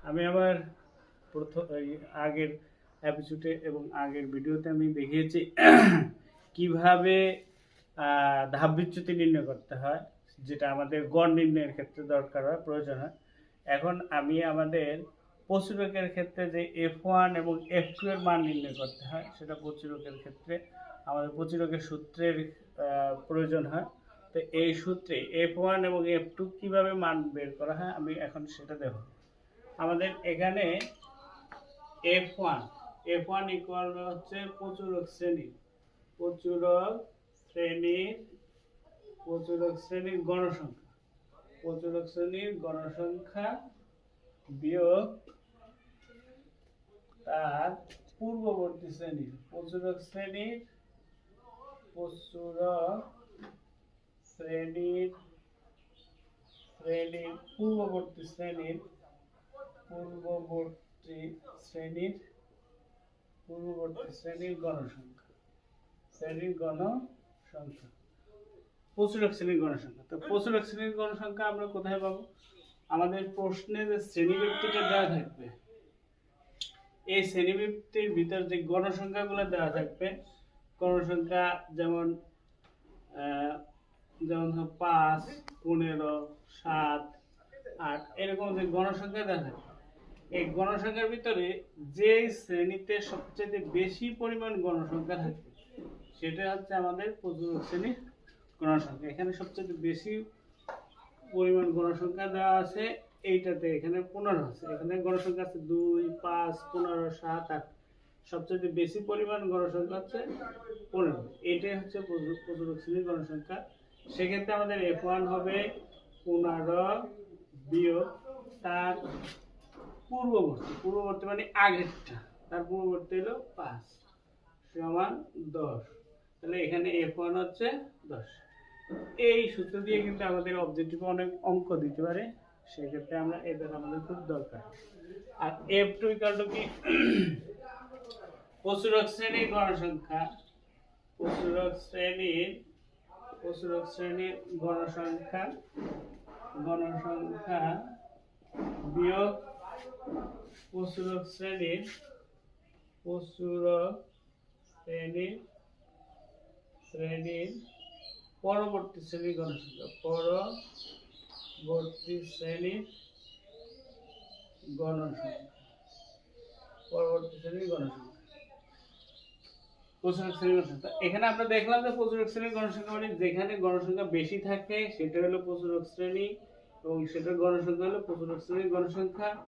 আমি আমার আগের এপিসোডে এবং আগের ভিডিওতে আমি দেখিয়েছি কিভাবে ধাপ বিচ্যুতি নির্ণয় করতে হয়, যেটা আমাদের গড় নির্ণয়ের ক্ষেত্রে দরকার হয়, প্রয়োজন হয়। এখন আমি আমাদের প্রচুরকের ক্ষেত্রে যে F1 এবং F2 এর মান নির্ণয় করতে হয়, সেটা প্রচুরকের ক্ষেত্রে আমাদের প্রচুরকের সূত্রের প্রয়োজন হয়। তো এই সূত্রে F1 এবং F2 কিভাবে মান বের করা হয় আমি এখন সেটা দেখব। আমাদের এখানে F1 ইকুয়াল হচ্ছে প্রচুরক শ্রেণী, প্রচুরক শ্রেণীর গণসংখ্যা, প্রচুরক শ্রেণীর গণসংখ্যা বিয়োগ তার পূর্ববর্তী শ্রেণীর, প্রচুরক শ্রেণীর পূর্ববর্তী শ্রেণীর গণসংখ্যা, প্রচুরক শ্রেণীর গণসংখ্যা। তো প্রচুরক শ্রেণীর গণসংখ্যা আমরা কোথায় পাবো? আমাদের প্রশ্নে যে শ্রেণীবৃত্তিটা দেওয়া থাকবে, এই শ্রেণীবৃত্তির ভিতর যে গণসংখ্যাগুলো দেওয়া থাকবে, গণসংখ্যা যেমন 5, 15, 7, 8 এরকম যে গণসংখ্যা দেওয়া থাকবে, এই গণসংখ্যার ভিতরে যে শ্রেণীতে সবচেয়ে বেশি পরিমাণ গণসংখ্যা থাকবে সেটা হচ্ছে আমাদের প্রচুরক শ্রেণীর গণসংখ্যা। এখানে সবচেয়ে বেশি পরিমাণ গণসংখ্যা দেওয়া আছে এইটাতে, এখানে 15 আছে। এখানে গণসংখ্যা আছে 2, 5, 15, 7, 8। সবচেয়ে বেশি পরিমাণ গণসংখ্যা হচ্ছে 15। এটাই হচ্ছে প্রচুরক শ্রেণীর গণসংখ্যা। সেক্ষেত্রে আমাদের F1 হবে 15 বিয়োগ তার পূর্ববর্তী মানে আগেরটা, তার পূর্ববর্তী হলো 5 সমান 10। তাহলে এখানে F1 হচ্ছে 10। এই সূত্র দিয়ে কিন্তু আমাদের অবজেক্টিভ অনেক অঙ্ক দিতে পারে, সেক্ষেত্রে আমরা এটা আমাদের খুব দরকার। আর F2 ইকুয়াল টু কি? প্রচুরক শ্রেণীর গণসংখ্যা, প্রচুরক শ্রেণীর গণসংখ্যা বিয়োগ প্রচুরক শ্রেণীর পরবর্তী শ্রেণীর গণসংখ্যা, পরবর্তী শ্রেণীর গণসংখ্যা। প্রচুরক শ্রেণীর গণসংখ্যা, এখানে আমরা দেখলাম যে প্রচুরক শ্রেণীর গণসংখ্যা মানে যেখানে গণসংখ্যা বেশি থাকে সেটা হলো প্রচুরক শ্রেণী, এবং সেটার গণসংখ্যা হলো প্রচুরক শ্রেণীর গণসংখ্যা।